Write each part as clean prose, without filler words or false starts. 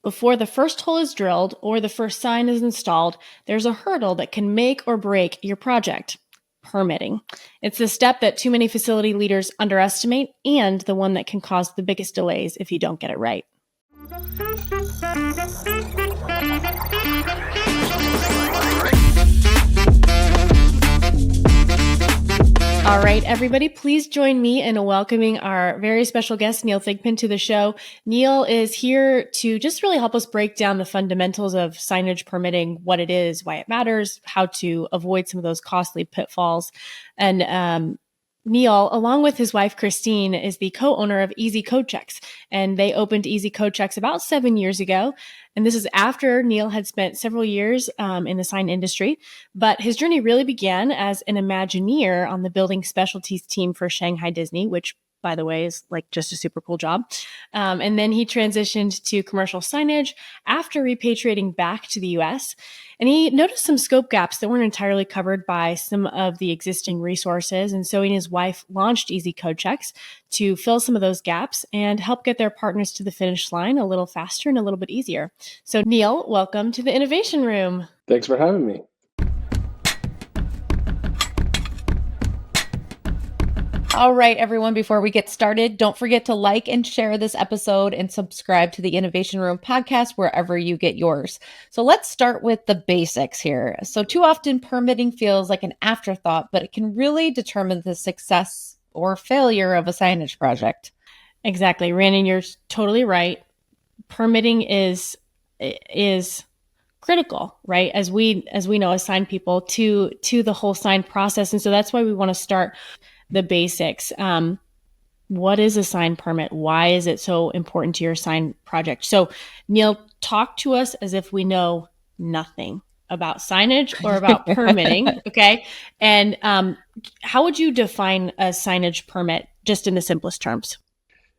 Before the first hole is drilled or the first sign is installed, there's a hurdle that can make or break your project: permitting. It's the step that too many facility leaders underestimate and the one that can cause the biggest delays if you don't get it right. All right, everybody, please join me in welcoming our very special guest, Neil Thigpen, to the show. Neil is here to just really help us break down the fundamentals of signage permitting, what it is, why it matters, how to avoid some of those costly pitfalls. And Neil, along with his wife, Christine, is the co-owner of easycodechecks, and they opened easycodechecks about 7 years ago. And this is after Neil had spent several years in the sign industry. But his journey really began as an Imagineer on the building specialties team for Shanghai Disney, which, by the way, is like just a super cool job. And then he transitioned to commercial signage after repatriating back to the US. And he noticed some scope gaps that weren't entirely covered by some of the existing resources. And so he and his wife launched easycodechecks to fill some of those gaps and help get their partners to the finish line a little faster and a little bit easier. So Neil, welcome to the Innovation Room. Thanks for having me. All right, everyone, before we get started, don't forget to like and share this episode and subscribe to the Innovation Room podcast wherever you get yours. So let's start with the basics here. So too often permitting feels like an afterthought, but it can really determine the success or failure of a signage project. Exactly. Randy, you're totally right. Permitting is critical, right? As we know as sign people to the whole sign process. And so that's why we want to start the basics. What is a sign permit? Why is it so important to your sign project? So Neil, talk to us as if we know nothing about signage or about permitting, okay? And how would you define a signage permit just in the simplest terms?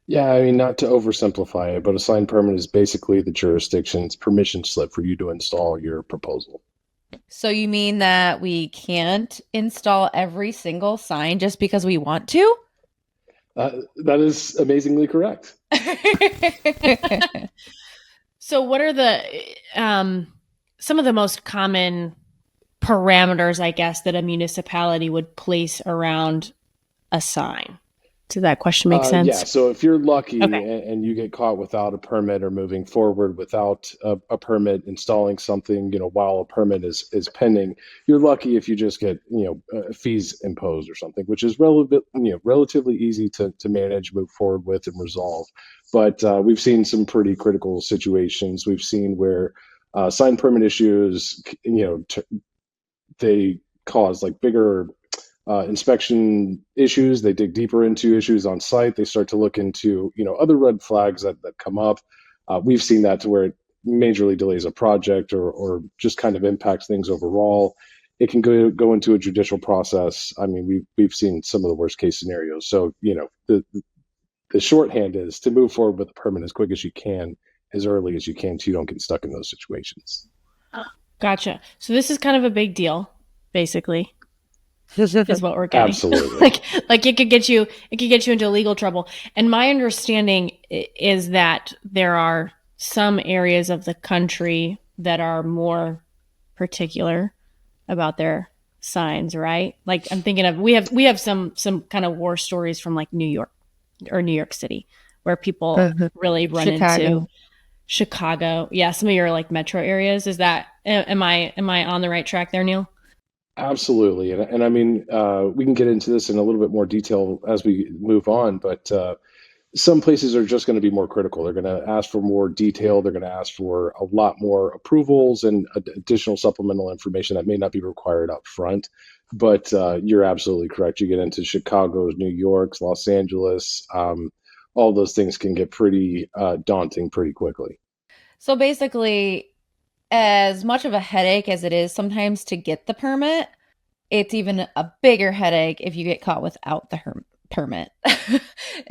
Yeah, I mean, not to oversimplify it, but a sign permit is basically the jurisdiction's permission slip for you to install your proposal. So you mean that we can't install every single sign just because we want to? That is amazingly correct. So what are the some of the most common parameters, I guess, that a municipality would place around a sign? Does that question make sense? Yeah, so if you're lucky Okay. and you get caught without a permit or moving forward without a permit installing something, while a permit is pending, you're lucky if you just get, fees imposed or something, which is relatively easy to manage, move forward with, and resolve. But we've seen some pretty critical situations. We've seen where sign permit issues, they cause like bigger inspection issues. They dig deeper into issues on site. They start to look into, other red flags that come up. We've seen that to where it majorly delays a project or just kind of impacts things overall. It can go into a judicial process. I mean, we've seen some of the worst case scenarios. So, the shorthand is to move forward with the permit as quick as you can, as early as you can, so you don't get stuck in those situations. Gotcha. So this is kind of a big deal, basically. Is what we're getting. Absolutely. like it could get you into legal trouble. And my understanding is that there are some areas of the country that are more particular about their signs, right? Like I'm thinking of we have some kind of war stories from like New York or New York City where people really run into Chicago. Yeah, some of your like metro areas. Is that am I on the right track there, Neil? Absolutely. And I mean, we can get into this in a little bit more detail as we move on, but some places are just going to be more critical. They're going to ask for more detail. They're going to ask for a lot more approvals and additional supplemental information that may not be required up front. But you're absolutely correct. You get into Chicago, New York, Los Angeles, all those things can get pretty daunting pretty quickly. So basically, as much of a headache as it is sometimes to get the permit, it's even a bigger headache if you get caught without the permit.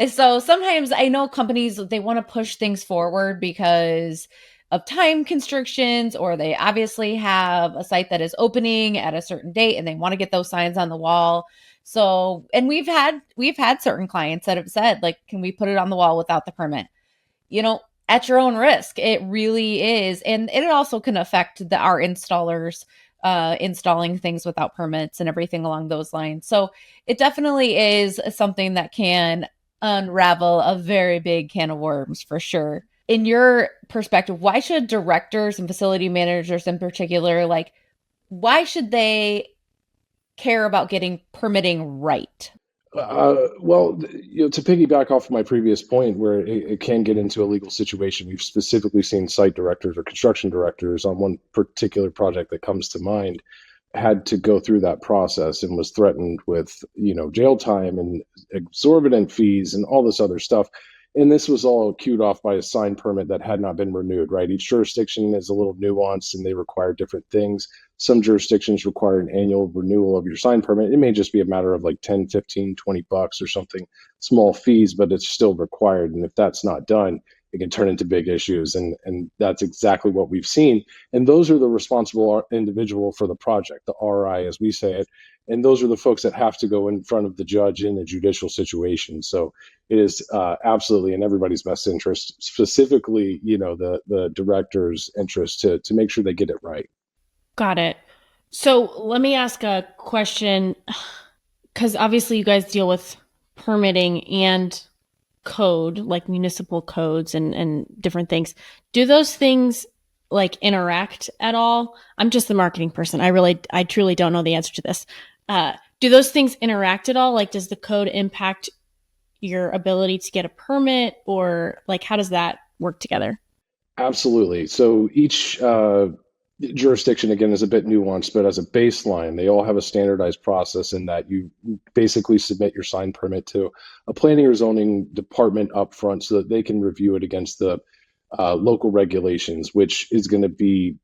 So sometimes I know companies, they want to push things forward because of time constrictions, or they obviously have a site that is opening at a certain date and they want to get those signs on the wall. So, and we've had certain clients that have said, like, can we put it on the wall without the permit? at your own risk. It really is. And it also can affect our installers installing things without permits and everything along those lines. So it definitely is something that can unravel a very big can of worms for sure. In your perspective, why should directors and facility managers in particular, like, why should they care about getting permitting right? Well, to piggyback off of my previous point, where it can get into a legal situation, we've specifically seen site directors or construction directors on one particular project that comes to mind had to go through that process and was threatened with, jail time and exorbitant fees and all this other stuff. And this was all queued off by a sign permit that had not been renewed, right? Each jurisdiction is a little nuanced and they require different things. Some jurisdictions require an annual renewal of your sign permit. It may just be a matter of like 10, 15, $20 or something, small fees, but it's still required. And if that's not done, it can turn into big issues. And that's exactly what we've seen. And those are the responsible individual for the project, the RI, as we say it. And those are the folks that have to go in front of the judge in a judicial situation. So it is absolutely in everybody's best interest, specifically, the director's interest to make sure they get it right. Got it. So let me ask a question, because obviously you guys deal with permitting and code, like municipal codes and different things. Do those things like interact at all? I'm just the marketing person. I truly don't know the answer to this. Do those things interact at all? Like, does the code impact your ability to get a permit, or like, how does that work together? Absolutely. So each jurisdiction, again, is a bit nuanced, but as a baseline, they all have a standardized process in that you basically submit your sign permit to a planning or zoning department up front so that they can review it against the local regulations, which is going to be,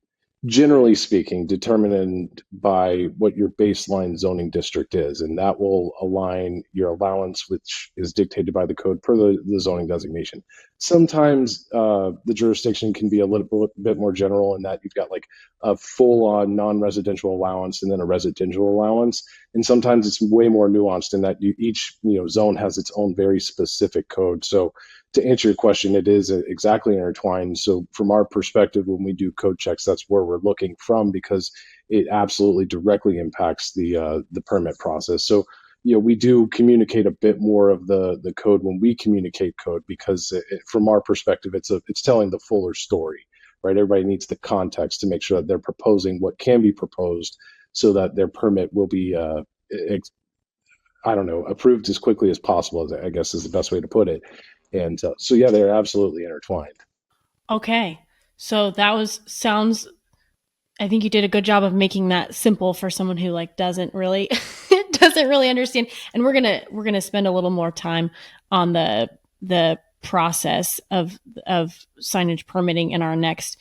generally speaking, determined by what your baseline zoning district is. And that will align your allowance, which is dictated by the code per the zoning designation. Sometimes the jurisdiction can be a little bit more general in that you've got like a full-on non-residential allowance and then a residential allowance. And sometimes it's way more nuanced in that each zone has its own very specific code. So to answer your question, it is exactly intertwined. So from our perspective, when we do code checks, that's where we're looking from, because it absolutely directly impacts the permit process. So we do communicate a bit more of the code when we communicate code, because from our perspective, it's telling the fuller story, right? Everybody needs the context to make sure that they're proposing what can be proposed, so that their permit will be approved as quickly as possible, I guess is the best way to put it. And so, yeah, they're absolutely intertwined. Okay. So I think you did a good job of making that simple for someone who like doesn't really understand. And we're going to spend a little more time on the process of signage permitting in our next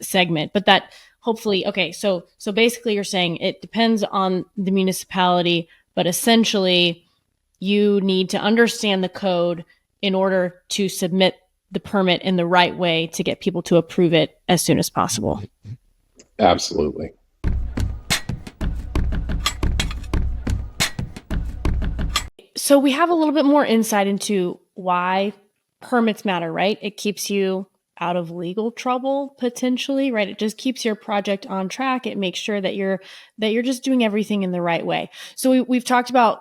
segment. But that hopefully, okay. So basically you're saying it depends on the municipality, but essentially you need to understand the code in order to submit the permit in the right way to get people to approve it as soon as possible. Absolutely. So we have a little bit more insight into why permits matter, right? It keeps you out of legal trouble potentially, right? It just keeps your project on track. It makes sure that you're just doing everything in the right way. So we've talked about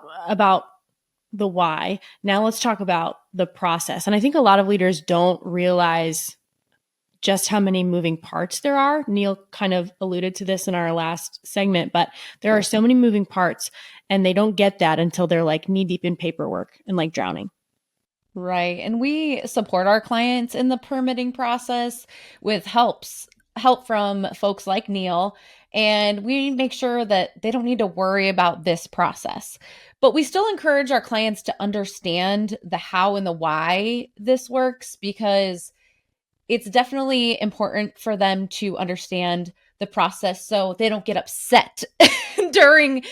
the why. Now let's talk about the process. And I think a lot of leaders don't realize just how many moving parts there are. Neil kind of alluded to this in our last segment, but there are so many moving parts, and they don't get that until they're like knee deep in paperwork and like drowning. Right. And we support our clients in the permitting process with help from folks like Neil. And we make sure that they don't need to worry about this process. But we still encourage our clients to understand the how and the why this works, because it's definitely important for them to understand the process so they don't get upset during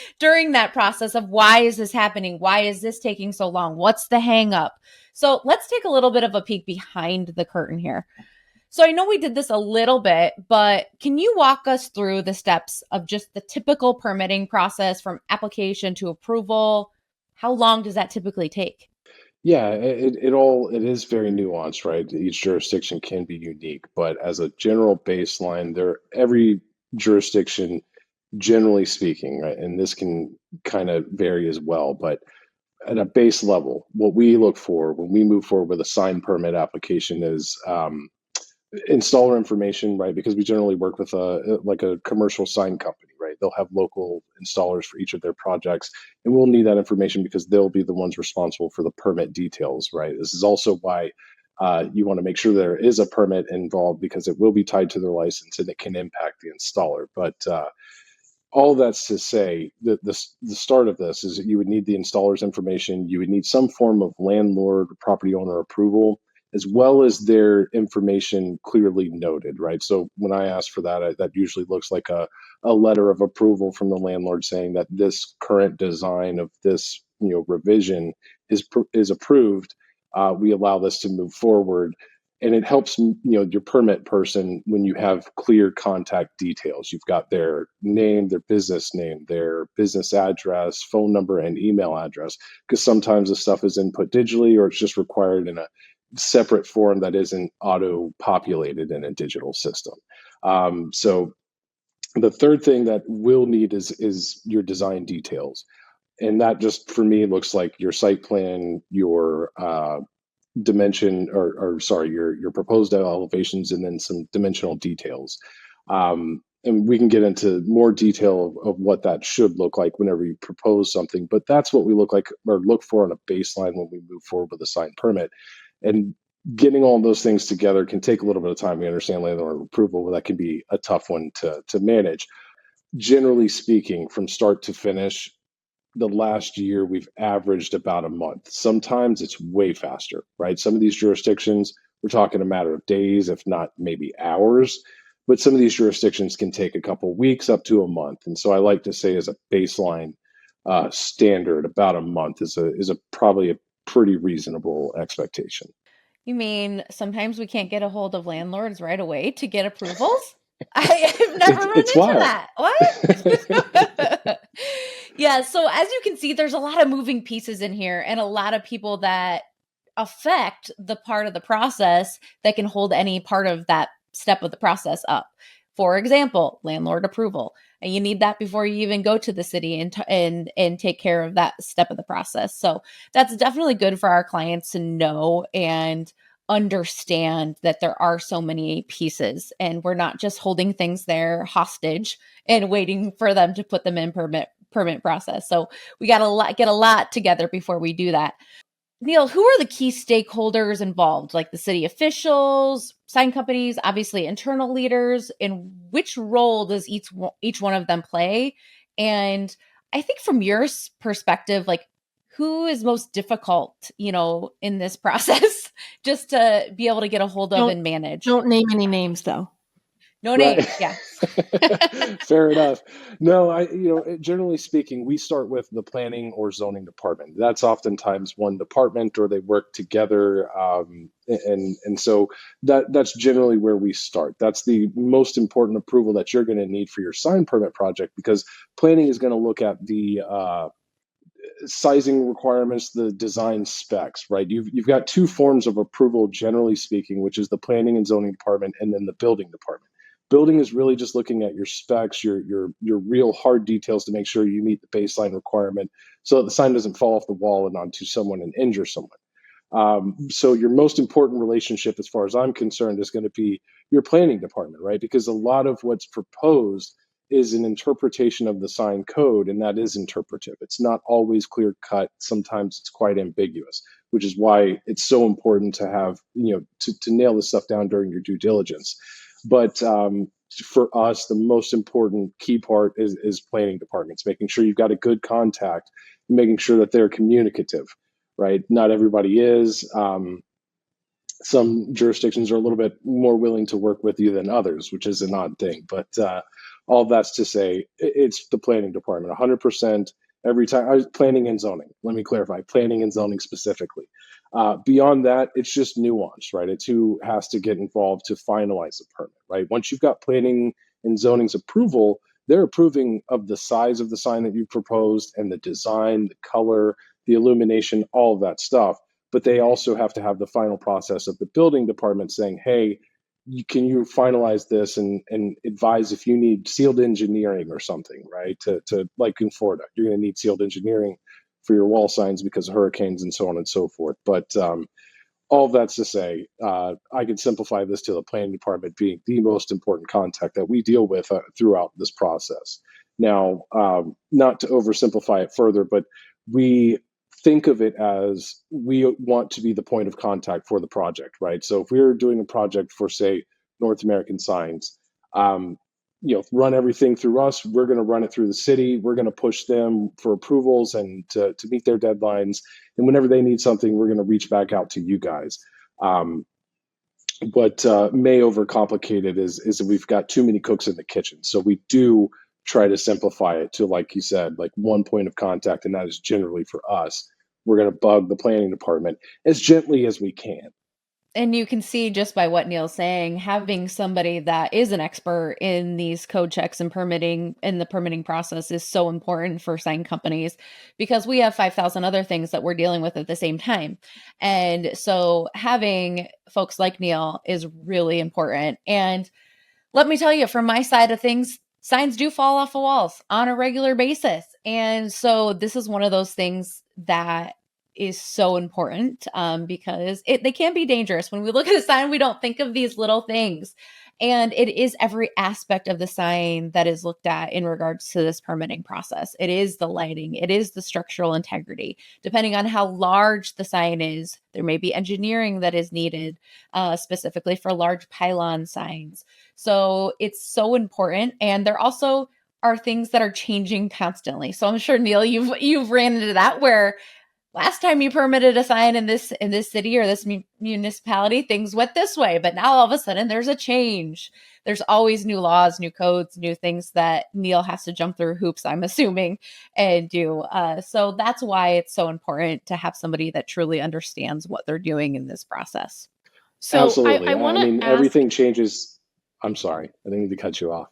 that process of why is this happening? Why is this taking so long? What's the hang up? So let's take a little bit of a peek behind the curtain here. So I know we did this a little bit, but can you walk us through the steps of just the typical permitting process from application to approval? How long does that typically take? Yeah, it is very nuanced, right? Each jurisdiction can be unique, but as a general baseline, every jurisdiction, generally speaking, right, and this can kind of vary as well, but at a base level, what we look for when we move forward with a sign permit application is installer information, right? Because we generally work with a commercial sign company, right? They'll have local installers for each of their projects, and we'll need that information because they'll be the ones responsible for the permit details, right? This is also why you want to make sure there is a permit involved because it will be tied to their license and it can impact the installer. But all that's to say that the start of this is that you would need the installer's information. You would need some form of landlord or property owner approval, as well as their information clearly noted, right? So when I ask for that, that usually looks like a letter of approval from the landlord saying that this current design of this revision is approved. We allow this to move forward, and it helps your permit person when you have clear contact details. You've got their name, their business address, phone number, and email address, because sometimes the stuff is input digitally or it's just required in a separate form that isn't auto populated in a digital system. So the third thing that we'll need is your design details, and that just for me looks like your site plan, your dimension, or sorry, your proposed elevations, and then some dimensional details. And we can get into more detail of what that should look like whenever you propose something, but that's what we look for on a baseline when we move forward with a signed permit. And getting all those things together can take a little bit of time. We understand landlord approval, but that can be a tough one to manage. Generally speaking, from start to finish, the last year we've averaged about a month. Sometimes it's way faster, right? Some of these jurisdictions, we're talking a matter of days, if not maybe hours. But some of these jurisdictions can take a couple weeks up to a month. And so I like to say, as a baseline standard, about a month is a probably a pretty reasonable expectation. You mean sometimes we can't get a hold of landlords right away to get approvals? I've never run It's into wild. that. What? Yeah, so as you can see, there's a lot of moving pieces in here and a lot of people that affect the part of the process that can hold any part of that step of the process up. For example, landlord approval. And you need that before you even go to the city and take care of that step of the process. So that's definitely good for our clients to know and understand that there are so many pieces and we're not just holding things there hostage and waiting for them to put them in permit process. So we got to get a lot together before we do that. Neil, who are the key stakeholders involved, like the city officials, sign companies, obviously internal leaders, and which role does each one of them play? And I think from your perspective, like who is most difficult, in this process, just to be able to get a hold of and manage? Don't name any names, though. No Right. names, yeah. Fair enough. No, generally speaking, we start with the planning or zoning department. That's oftentimes one department, or they work together, and so that's generally where we start. That's the most important approval that you're going to need for your sign permit project, because planning is going to look at the sizing requirements, the design specs, right? You've got two forms of approval, generally speaking, which is the planning and zoning department, and then the building department. Building is really just looking at your specs, your real hard details to make sure you meet the baseline requirement, so that the sign doesn't fall off the wall and onto someone and injure someone. So your most important relationship, as far as I'm concerned, is going to be your planning department, right? Because a lot of what's proposed is an interpretation of the sign code, and that is interpretive. It's not always clear cut. Sometimes it's quite ambiguous, which is why it's so important to have, to nail this stuff down during your due diligence. But for us, the most important key part is planning departments, making sure you've got a good contact, making sure that they're communicative, right? Not everybody is. Some jurisdictions are a little bit more willing to work with you than others, which is an odd thing. But all that's to say, it's the planning department, 100% every time. Planning and zoning. Let me clarify, planning and zoning specifically. Beyond that, it's just nuance, right? It's who has to get involved to finalize the permit, right? Once you've got planning and zoning's approval, they're approving of the size of the sign that you proposed and the design, the color, the illumination, all of that stuff. but they also have to have the final process of the building department saying, hey, can you finalize this and advise if you need sealed engineering or something, right? To like in Florida, you're going to need sealed engineering for your wall signs because of hurricanes and so on and so forth. But all of that's to say, I can simplify this to the planning department being the most important contact that we deal with throughout this process. Now, not to oversimplify it further, but we think of it as we want to be the point of contact for the project, right? So if we're doing a project for, say, North American Signs, run everything through us. We're going to run it through the city. We're going to push them for approvals and to meet their deadlines. And whenever they need something, we're going to reach back out to you guys. What may overcomplicate it is that we've got too many cooks in the kitchen. So we do try to simplify it to, like you said, like one point of contact, and that is generally for us. We're going to bug the planning department as gently as we can. And you can see just by what Neil's saying, having somebody that is an expert in these code checks and permitting in the permitting process is so important for sign companies because we have 5,000 other things that we're dealing with at the same time. And so having folks like Neil is really important. And let me tell you, from my side of things, signs do fall off of walls on a regular basis. And so this is one of those things that is so important because they can be dangerous. When we look at a sign, we don't think of these little things. And it is every aspect of the sign that is looked at in regards to this permitting process. It is the lighting. It is the structural integrity. Depending on how large the sign is, there may be engineering that is needed specifically for large pylon signs. So it's so important. And there also are things that are changing constantly. So I'm sure, Neil, you've ran into that where last time you permitted a sign in this city or this municipality, things went this way, but now all of a sudden there's a change. There's always new laws, new codes, new things that Neil has to jump through hoops, I'm assuming, and do. So that's why it's so important to have somebody that truly understands what they're doing in this process. So absolutely. I want to ask... everything changes. I'm sorry. I didn't need to cut you off.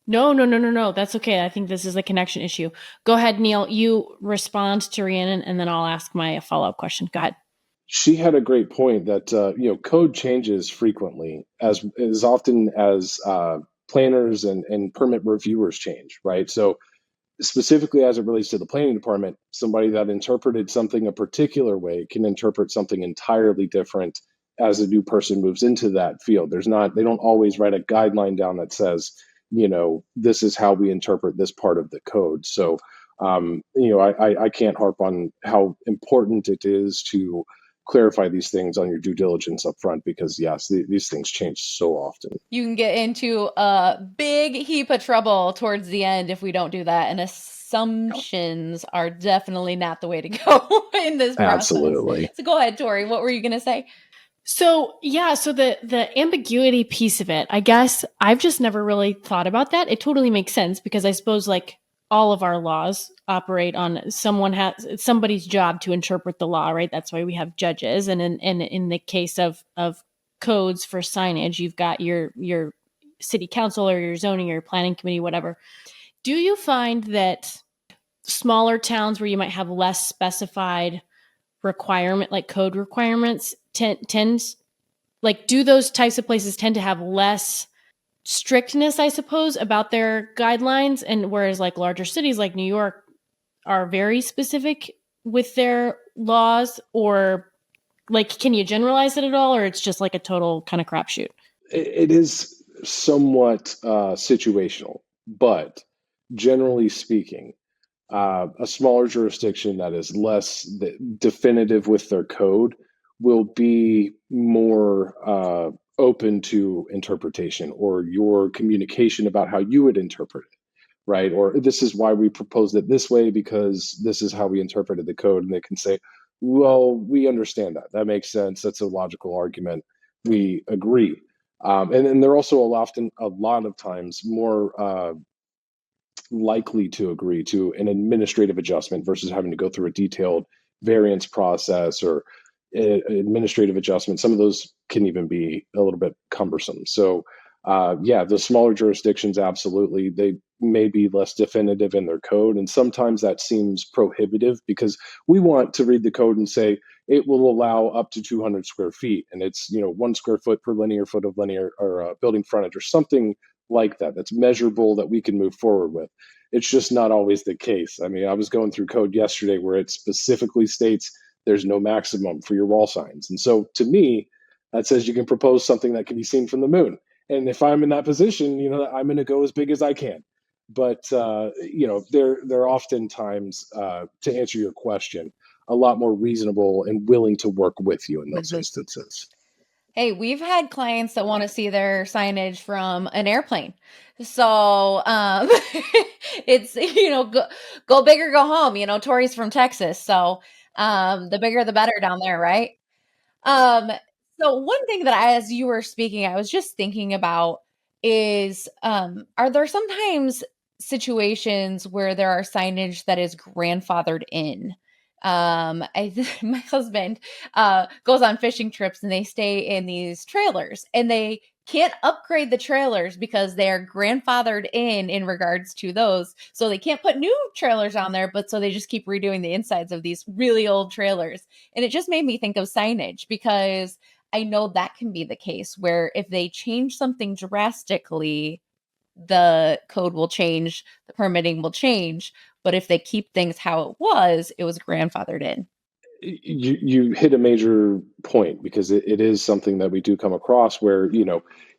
No. That's okay. I think this is a connection issue. Go ahead, Neil. You respond to Rhiannon, and then I'll ask my follow-up question. Go ahead. She had a great point that code changes frequently, as often as planners and permit reviewers change, right? So specifically as it relates to the planning department, somebody that interpreted something a particular way can interpret something entirely different as a new person moves into that field. They don't always write a guideline down that says, this is how we interpret this part of the code. So, I can't harp on how important it is to clarify these things on your due diligence up front because, yes, these things change so often. You can get into a big heap of trouble towards the end if we don't do that. And assumptions are definitely not the way to go in this process. Absolutely. So go ahead, Tori. What were you going to say? So the ambiguity piece of it, I guess I've just never really thought about that. It totally makes sense because I suppose like all of our laws operate on somebody's job to interpret the law, right? That's why we have judges. And in the case of codes for signage, you've got your city council or your zoning or your planning committee, whatever. Do you find that smaller towns where you might have less specified requirement, like code requirements, tends like do those types of places tend to have less strictness, I suppose, about their guidelines, and whereas like larger cities like New York are very specific with their laws, or like can you generalize it at all, or it's just like a total kind of crapshoot? It is somewhat situational, but generally speaking, a smaller jurisdiction that is less definitive with their code will be more open to interpretation or your communication about how you would interpret it, right? Or this is why we proposed it this way because this is how we interpreted the code. And they can say, well, we understand that. That makes sense. That's a logical argument. We agree. And they're also often, a lot of times, more likely to agree to an administrative adjustment versus having to go through a detailed variance process or administrative adjustment. Some of those can even be a little bit cumbersome. So the smaller jurisdictions, absolutely, may be less definitive in their code. And sometimes that seems prohibitive because we want to read the code and say it will allow up to 200 square feet. And it's, 1 square foot per linear foot of linear or building frontage or something like that. That's measurable that we can move forward with. It's just not always the case. I mean, I was going through code yesterday where it specifically states there's no maximum for your wall signs. And so to me, that says you can propose something that can be seen from the moon. And if I'm in that position, I'm going to go as big as I can. But they're oftentimes, to answer your question, a lot more reasonable and willing to work with you in those instances. Hey, we've had clients that want to see their signage from an airplane. So it's, go big or go home. Tori's from Texas. So the bigger, the better down there, right? So one thing that as you were speaking, I was just thinking about is, are there sometimes situations where there are signage that is grandfathered in? My husband goes on fishing trips and they stay in these trailers and they can't upgrade the trailers because they are grandfathered in regards to those. So they can't put new trailers on there, but so they just keep redoing the insides of these really old trailers. And it just made me think of signage because I know that can be the case where if they change something drastically, the code will change, the permitting will change. But if they keep things how it was grandfathered in. You hit a major point because it is something that we do come across where,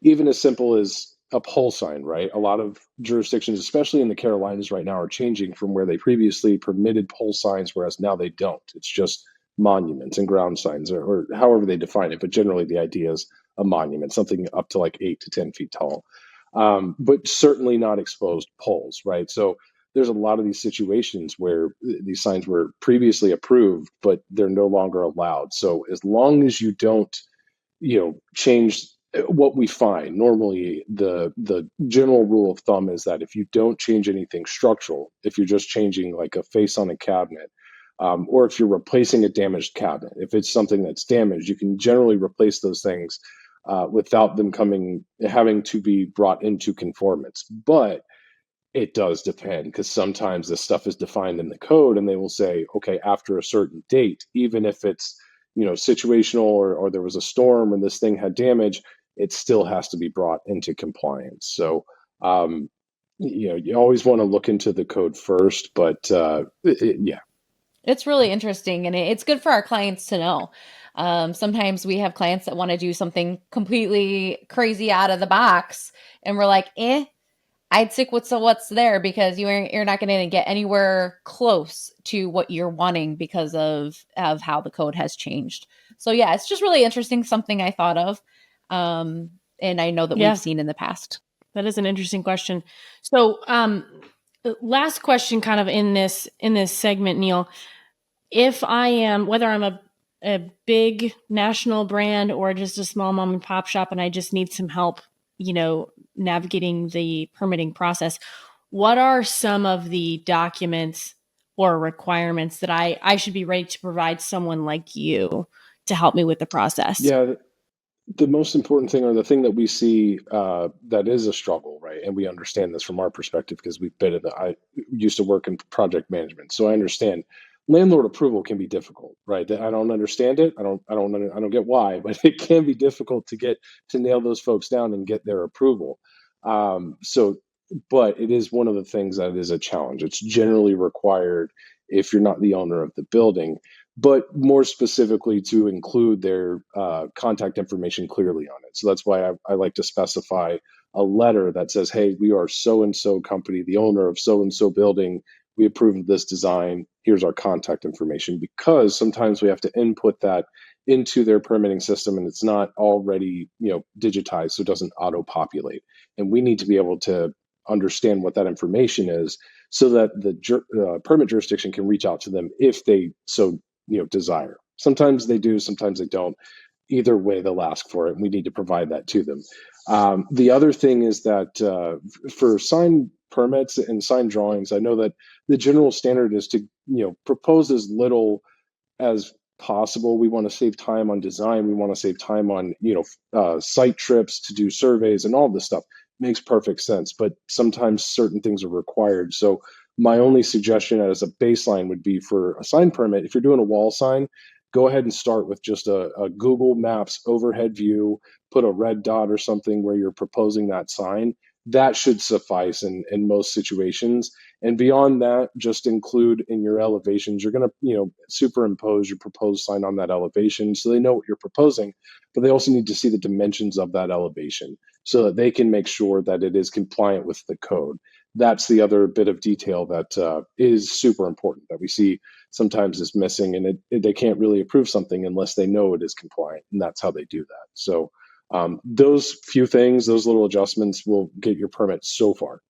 even as simple as a pole sign, right? A lot of jurisdictions, especially in the Carolinas right now, are changing from where they previously permitted pole signs, whereas now they don't. It's just monuments and ground signs or however they define it. But generally the idea is a monument, something up to like 8 to 10 feet tall, but certainly not exposed poles, right? So there's a lot of these situations where these signs were previously approved, but they're no longer allowed. So as long as you don't, change what we find, normally the general rule of thumb is that if you don't change anything structural, if you're just changing like a face on a cabinet, or if you're replacing a damaged cabinet, if it's something that's damaged, you can generally replace those things without them having to be brought into conformance. But it does depend because sometimes this stuff is defined in the code and they will say, okay, after a certain date, even if it's, situational or there was a storm and this thing had damage, it still has to be brought into compliance. So, you always want to look into the code first, but yeah. It's really interesting and it's good for our clients to know. Sometimes we have clients that want to do something completely crazy out of the box and we're like, I'd stick with what's there because you're not going to get anywhere close to what you're wanting because of how the code has changed. So yeah, it's just really interesting. Something I thought of, and I know that we've seen in the past. That is an interesting question. So, last question, kind of in this segment, Neil. If I am, whether I'm a big national brand or just a small mom and pop shop, and I just need some help, navigating the permitting process, what are some of the documents or requirements that I should be ready to provide someone like you to help me with the process? Yeah, the most important thing, or the thing that we see that is a struggle, right? And we understand this from our perspective because we've been I used to work in project management, so I understand landlord approval can be difficult, right? I don't understand it. I don't get why, but it can be difficult to nail those folks down and get their approval. But it is one of the things that is a challenge. It's generally required if you're not the owner of the building, but more specifically to include their contact information clearly on it. So that's why I like to specify a letter that says, hey, we are so-and-so company, the owner of so-and-so building. We approve of this design. Here's our contact information, because sometimes we have to input that into their permitting system and it's not already, digitized, so it doesn't auto-populate. And we need to be able to understand what that information is so that the permit jurisdiction can reach out to them if they so desire. Sometimes they do, sometimes they don't. Either way, they'll ask for it, and we need to provide that to them. The other thing is that for sign permits and sign drawings, I know that the general standard is to propose as little as possible. We want to save time on design. We want to save time on site trips to do surveys and all this stuff. makes perfect sense, but sometimes certain things are required. So my only suggestion as a baseline would be for a sign permit, if you're doing a wall sign, go ahead and start with just a Google Maps overhead view, put a red dot or something where you're proposing that sign. That should suffice in most situations. And beyond that, just include in your elevations, you're going to, superimpose your proposed sign on that elevation so they know what you're proposing, but they also need to see the dimensions of that elevation so that they can make sure that it is compliant with the code. That's the other bit of detail that is super important that we see sometimes is missing, and they can't really approve something unless they know it is compliant, and that's how they do that. So those few things, those little adjustments will get your permit so far.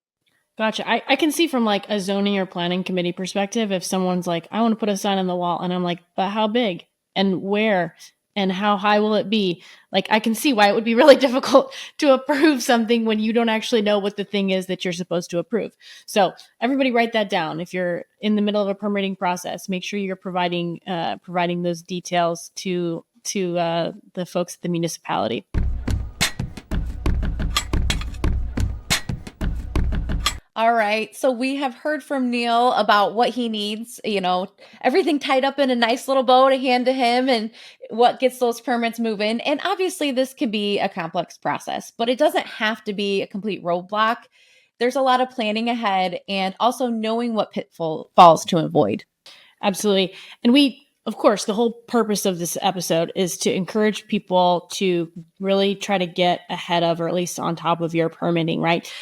Gotcha. I can see from like a zoning or planning committee perspective, if someone's like, I want to put a sign on the wall, and I'm like, but how big and where and how high will it be? Like, I can see why it would be really difficult to approve something when you don't actually know what the thing is that you're supposed to approve. So everybody write that down. If you're in the middle of a permitting process, make sure you're providing those details to the folks at the municipality. All right. So we have heard from Neil about what he needs, everything tied up in a nice little bow to hand to him and what gets those permits moving. And obviously, this can be a complex process, but it doesn't have to be a complete roadblock. There's a lot of planning ahead and also knowing what pitfalls to avoid. Absolutely. And of course, the whole purpose of this episode is to encourage people to really try to get ahead of, or at least on top of, your permitting, right?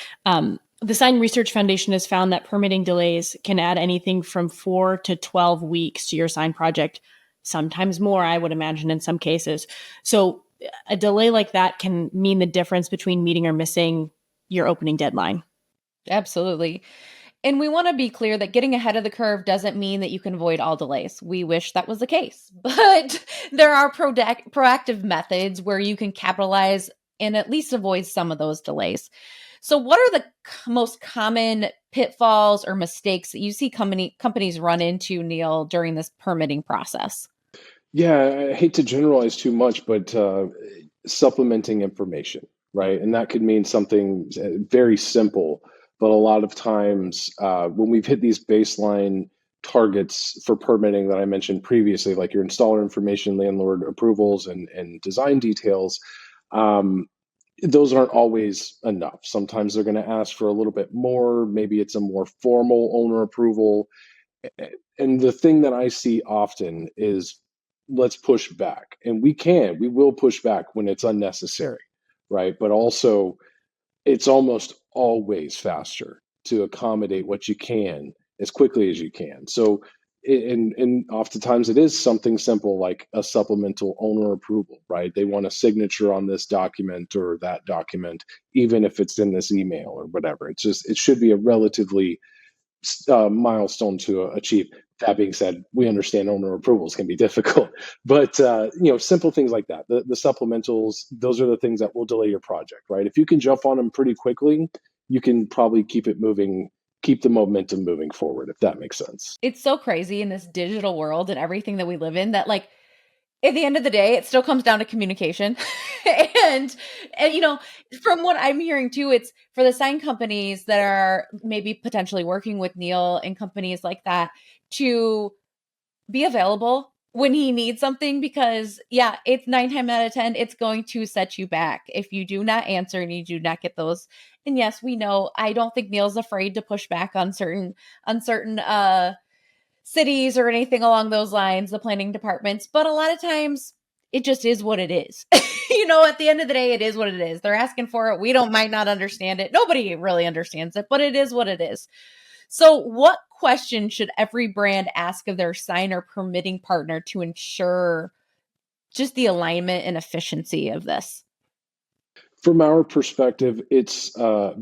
The Sign Research Foundation has found that permitting delays can add anything from 4 to 12 weeks to your sign project, sometimes more, I would imagine, in some cases. So a delay like that can mean the difference between meeting or missing your opening deadline. Absolutely. And we want to be clear that getting ahead of the curve doesn't mean that you can avoid all delays. We wish that was the case, but there are proactive methods where you can capitalize and at least avoid some of those delays. So what are the most common pitfalls or mistakes that you see companies run into, Neil, during this permitting process? Yeah, I hate to generalize too much, but supplementing information, right? And that could mean something very simple, but a lot of times when we've hit these baseline targets for permitting that I mentioned previously, like your installer information, landlord approvals, and design details, those aren't always enough. Sometimes they're going to ask for a little bit more. Maybe it's a more formal owner approval. And the thing that I see often is, let's push back. And we will push back when it's unnecessary, right? But also, it's almost always faster to accommodate what you can as quickly as you can. So, and oftentimes it is something simple like a supplemental owner approval, right? They want a signature on this document or that document, even if it's in this email or whatever. It should be a relatively milestone to achieve. That being said, we understand owner approvals can be difficult, but simple things like that, the supplementals, those are the things that will delay your project, right? If you can jump on them pretty quickly, you can probably keep the momentum moving forward, if that makes sense. It's so crazy in this digital world and everything that we live in that, like, at the end of the day, it still comes down to communication. and from what I'm hearing too, it's for the sign companies that are maybe potentially working with Neil and companies like that to be available when he needs something, because it's 9 times out of 10, it's going to set you back if you do not answer and you do not get those. And yes, we know, I don't think Neil's afraid to push back on certain cities or anything along those lines, the planning departments, but a lot of times it just is what it is. At the end of the day, it is what it is. They're asking for it. We might not understand it. Nobody really understands it, but it is what it is. So what question should every brand ask of their sign or permitting partner to ensure just the alignment and efficiency of this? From our perspective, it's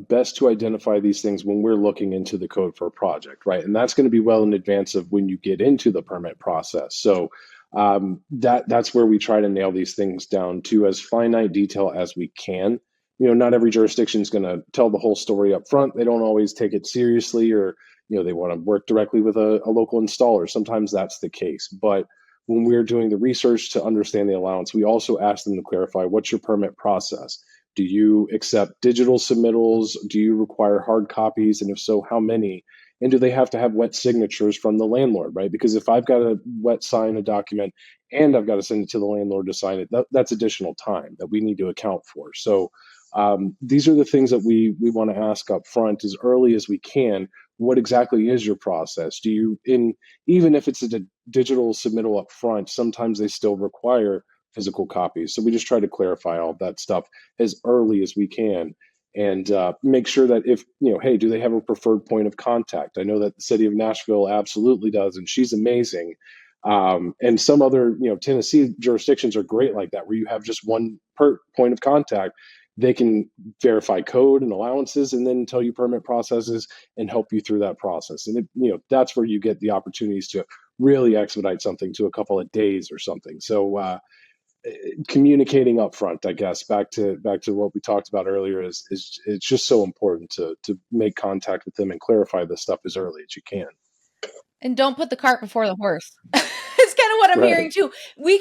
best to identify these things when we're looking into the code for a project, right? And that's going to be well in advance of when you get into the permit process. So that's where we try to nail these things down to as finite detail as we can. Not every jurisdiction is going to tell the whole story up front. They don't always take it seriously, or they want to work directly with a local installer. Sometimes that's the case, but when we're doing the research to understand the allowance, we also ask them to clarify, what's your permit process? Do you accept digital submittals? Do you require hard copies? And if so, how many? And do they have to have wet signatures from the landlord, right? Because if I've got to wet sign a document and I've got to send it to the landlord to sign it, that's additional time that we need to account for. So these are the things that we want to ask up front as early as we can. What exactly is your process? Do you, even if it's a digital submittal up front, sometimes they still require physical copies. So we just try to clarify all that stuff as early as we can, and make sure that if, hey, do they have a preferred point of contact? I know that the city of Nashville absolutely does, and she's amazing. And some other, Tennessee jurisdictions are great like that, where you have just one per point of contact. They can verify code and allowances, and then tell you permit processes and help you through that process. And that's where you get the opportunities to really expedite something to a couple of days or something. So communicating up front, I guess, back to what we talked about earlier, is it's just so important to make contact with them and clarify this stuff as early as you can. And don't put the cart before the horse. It's kind of what I'm hearing too. We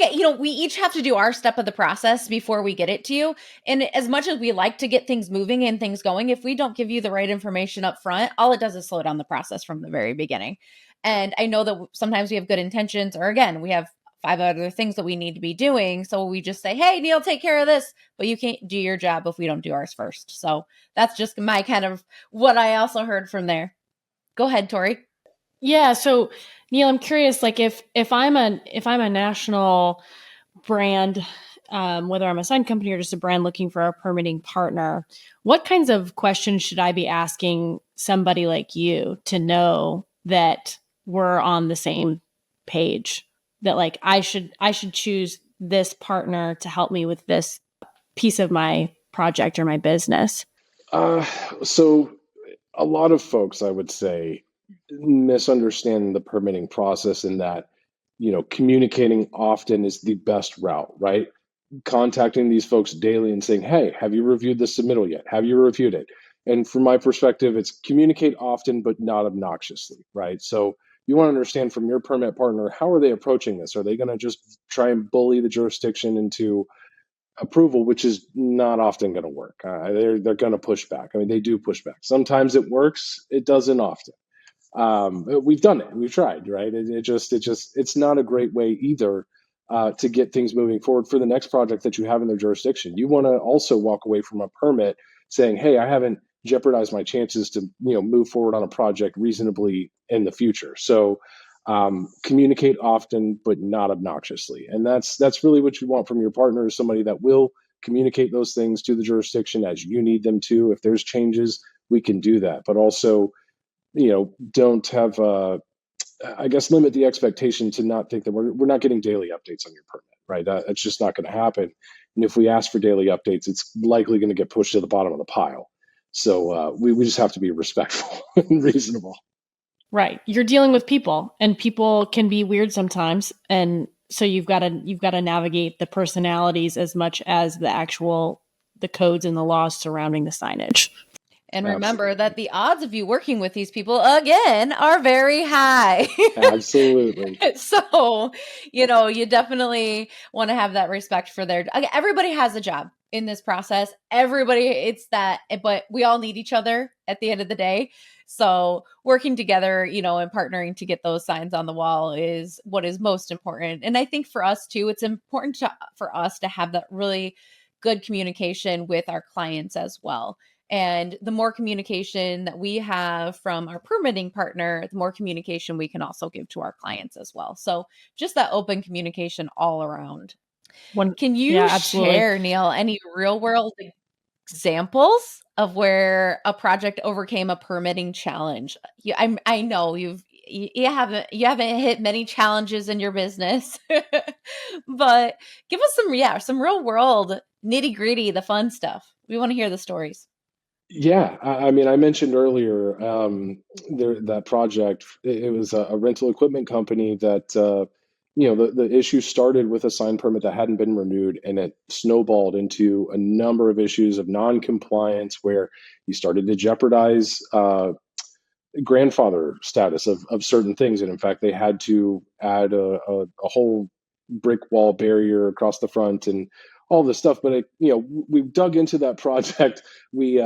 each have to do our step of the process before we get it to you. And as much as we like to get things moving and things going, if we don't give you the right information up front, all it does is slow down the process from the very beginning. And I know that sometimes we have good intentions, or again, we have 5 other things that we need to be doing. So we just say, hey, Neil, take care of this, but you can't do your job if we don't do ours first. So that's just my kind of what I also heard from there. Go ahead, Tori. Yeah. So Neil, I'm curious, like if I'm a national brand, whether I'm a sign company or just a brand looking for a permitting partner, what kinds of questions should I be asking somebody like you to know that we're on the same page? That like I should choose this partner to help me with this piece of my project or my business? So a lot of folks, I would say, misunderstand the permitting process in that, communicating often is the best route, right? Contacting these folks daily and saying, hey, have you reviewed the submittal yet? Have you reviewed it? And from my perspective, it's communicate often, but not obnoxiously, right? So you want to understand from your permit partner, how are they approaching this? Are they going to just try and bully the jurisdiction into approval, which is not often going to work? They're going to push back. I mean, they do push back. Sometimes it works. It doesn't often. We've done it. We've tried, right? It's not a great way either to get things moving forward for the next project that you have in their jurisdiction. You want to also walk away from a permit saying, hey, I haven't jeopardized my chances to, move forward on a project reasonably in the future. So communicate often, but not obnoxiously. And that's really what you want from your partner, is somebody that will communicate those things to the jurisdiction as you need them to. If there's changes, we can do that. But also, don't have, I guess, limit the expectation to not think that we're not getting daily updates on your permit, right? It's just not going to happen. And if we ask for daily updates, it's likely going to get pushed to the bottom of the pile. So we just have to be respectful and reasonable. Right. You're dealing with people, and people can be weird sometimes. And so you've got to navigate the personalities as much as the codes and the laws surrounding the signage. And remember that the odds of you working with these people, again, are very high. Absolutely. So, you definitely want to have that respect for everybody has a job in this process. But we all need each other at the end of the day. So working together, and partnering to get those signs on the wall is what is most important. And I think for us too, it's important for us to have that really good communication with our clients as well. And the more communication that we have from our permitting partner, the more communication we can also give to our clients as well. So just that open communication all around. Can you share, Neil, any real world examples of where a project overcame a permitting challenge? I know you haven't hit many challenges in your business, but give us some real world nitty gritty, the fun stuff. We want to hear the stories. Yeah, I mean, I mentioned earlier that project. It was a rental equipment company that the issue started with a sign permit that hadn't been renewed, and it snowballed into a number of issues of non-compliance, where you started to jeopardize grandfather status of certain things, and in fact, they had to add a whole brick wall barrier across the front and all this stuff. But we dug into that project. We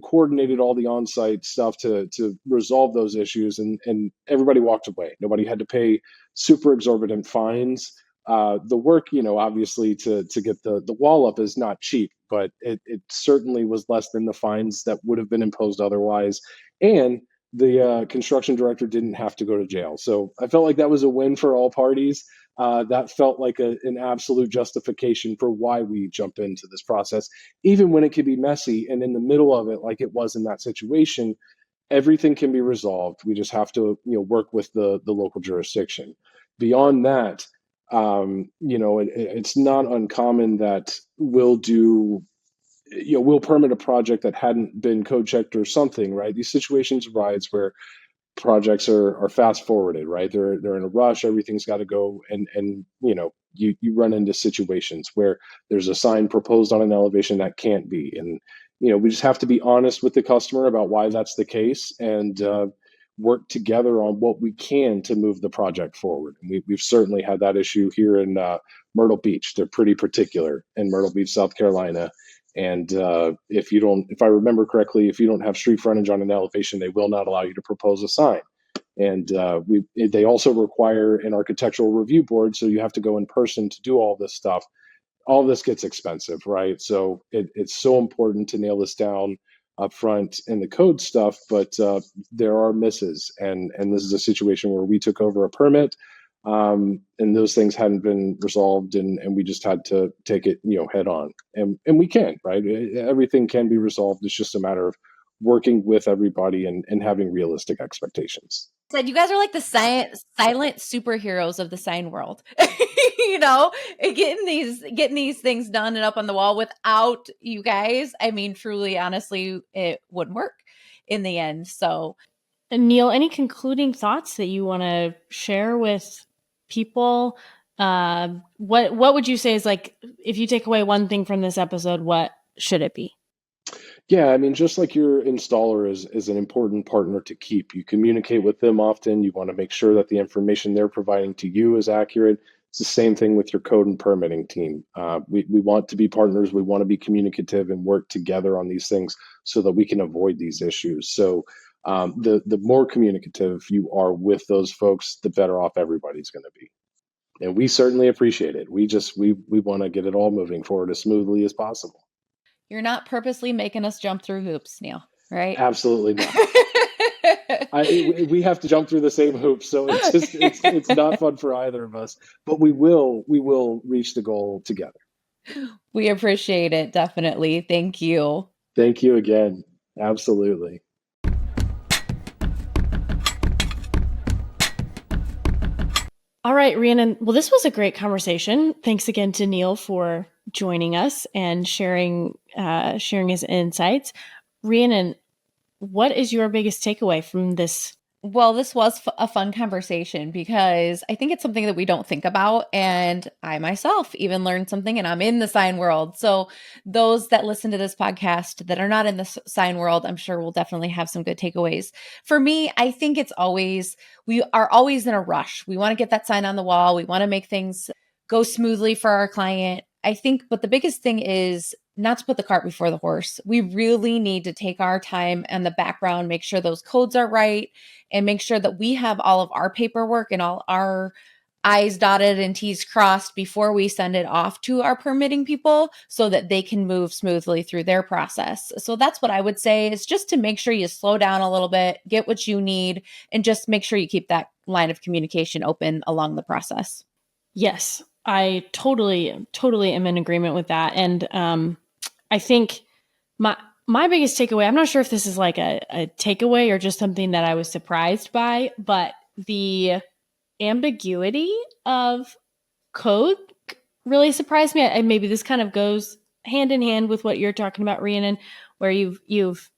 coordinated all the on-site stuff to resolve those issues, and everybody walked away. Nobody had to pay super exorbitant fines. The work, obviously to get the wall up is not cheap, but it certainly was less than the fines that would have been imposed otherwise. And the construction director didn't have to go to jail. So I felt like that was a win for all parties. That felt like an absolute justification for why we jump into this process, even when it can be messy. And in the middle of it, like it was in that situation, everything can be resolved. We just have to, work with the local jurisdiction. Beyond that, it's not uncommon that we'll permit a project that hadn't been code checked or something, right? These situations arise where projects are fast forwarded, right? They're in a rush, everything's got to go, and you run into situations where there's a sign proposed on an elevation that can't be, and we just have to be honest with the customer about why that's the case, and work together on what we can to move the project forward. And we've certainly had that issue here in Myrtle Beach. They're pretty particular in Myrtle Beach, South Carolina. And if I remember correctly, if you don't have street frontage on an elevation, they will not allow you to propose a sign. And they also require an architectural review board, so you have to go in person to do all this stuff. All this gets expensive, right? So it's so important to nail this down up front in the code stuff, but there are misses, and this is a situation where we took over a permit, and those things hadn't been resolved, and we just had to take it head on, and we can, right? Everything can be resolved. It's just a matter of working with everybody and having realistic expectations. Said you guys are like the silent superheroes of the sign world. Getting these things done and up on the wall. Without you guys, I mean, truly, honestly, it wouldn't work in the end. So, Neil, any concluding thoughts that you want to share with people? What would you say is, like, if you take away one thing from this episode, what should it be? Yeah, I mean, just like your installer is an important partner to keep. You communicate with them often. You want to make sure that the information they're providing to you is accurate. It's the same thing with your code and permitting team. We want to be partners. We want to be communicative and work together on these things so that we can avoid these issues. So the more communicative you are with those folks, the better off everybody's going to be. And we certainly appreciate it. We want to get it all moving forward as smoothly as possible. You're not purposely making us jump through hoops, Neil, right? Absolutely not. We have to jump through the same hoops, so it's not fun for either of us. But we will reach the goal together. We appreciate it, definitely. Thank you. Thank you again. Absolutely. All right, Rhiannon. Well, this was a great conversation. Thanks again to Neil for joining us and sharing his insights. Rhiannon, what is your biggest takeaway from this? Well, this was a fun conversation because I think it's something that we don't think about. And I myself even learned something, and I'm in the sign world. So those that listen to this podcast that are not in the sign world, I'm sure will definitely have some good takeaways. For me, I think we are always in a rush. We want to get that sign on the wall. We want to make things go smoothly for our client. I think, but the biggest thing is not to put the cart before the horse. We really need to take our time and the background, make sure those codes are right, and make sure that we have all of our paperwork and all our I's dotted and T's crossed before we send it off to our permitting people so that they can move smoothly through their process. So that's what I would say, is just to make sure you slow down a little bit, get what you need, and just make sure you keep that line of communication open along the process. Yes, I totally am in agreement with that. And I think my biggest takeaway, I'm not sure if this is like a takeaway or just something that I was surprised by, but the ambiguity of code really surprised me. And maybe this kind of goes hand in hand with what you're talking about, Rhiannon, where you've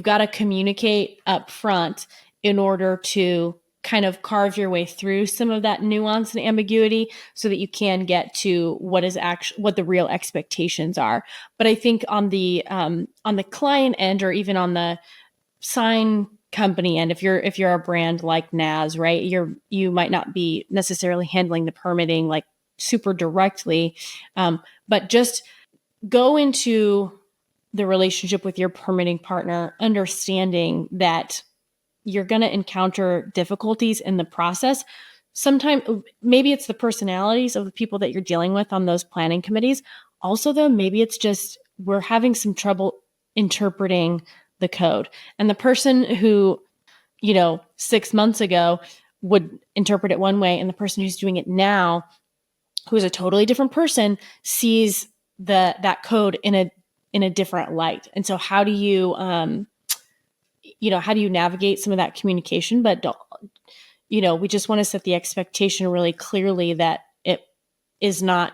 got to communicate up front in order to kind of carve your way through some of that nuance and ambiguity so that you can get to what the real expectations are. But I think on the client end, or even on the sign company end, if you're a brand like NAS, right, you might not be necessarily handling the permitting like super directly. But just go into the relationship with your permitting partner, understanding that you're going to encounter difficulties in the process. Sometimes maybe it's the personalities of the people that you're dealing with on those planning committees. Also, though, maybe it's just we're having some trouble interpreting the code. And the person who, 6 months ago would interpret it one way, and the person who's doing it now, who is a totally different person, sees that code in a different light. And so how do you navigate some of that communication? But we just want to set the expectation really clearly that it is not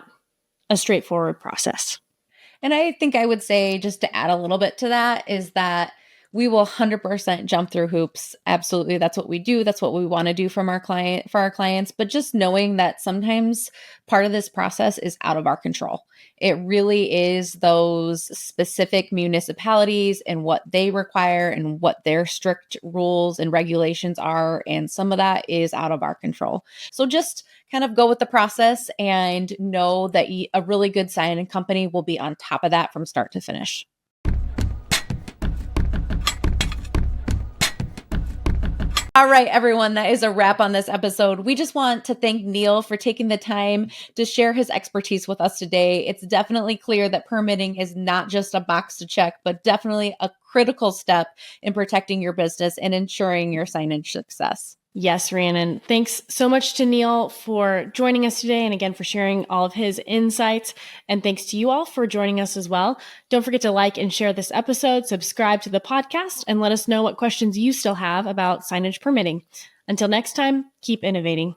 a straightforward process. And I think I would say, just to add a little bit to that, is that we will 100% jump through hoops. Absolutely. That's what we do. That's what we want to do for our clients. But just knowing that sometimes part of this process is out of our control. It really is those specific municipalities and what they require and what their strict rules and regulations are. And some of that is out of our control. So just kind of go with the process and know that a really good sign-in company will be on top of that from start to finish. All right, everyone, that is a wrap on this episode. We just want to thank Neil for taking the time to share his expertise with us today. It's definitely clear that permitting is not just a box to check, but definitely a critical step in protecting your business and ensuring your signage success. Yes, Rhiannon. Thanks so much to Neil for joining us today, and again for sharing all of his insights. And thanks to you all for joining us as well. Don't forget to like and share this episode, subscribe to the podcast, and let us know what questions you still have about signage permitting. Until next time, keep innovating.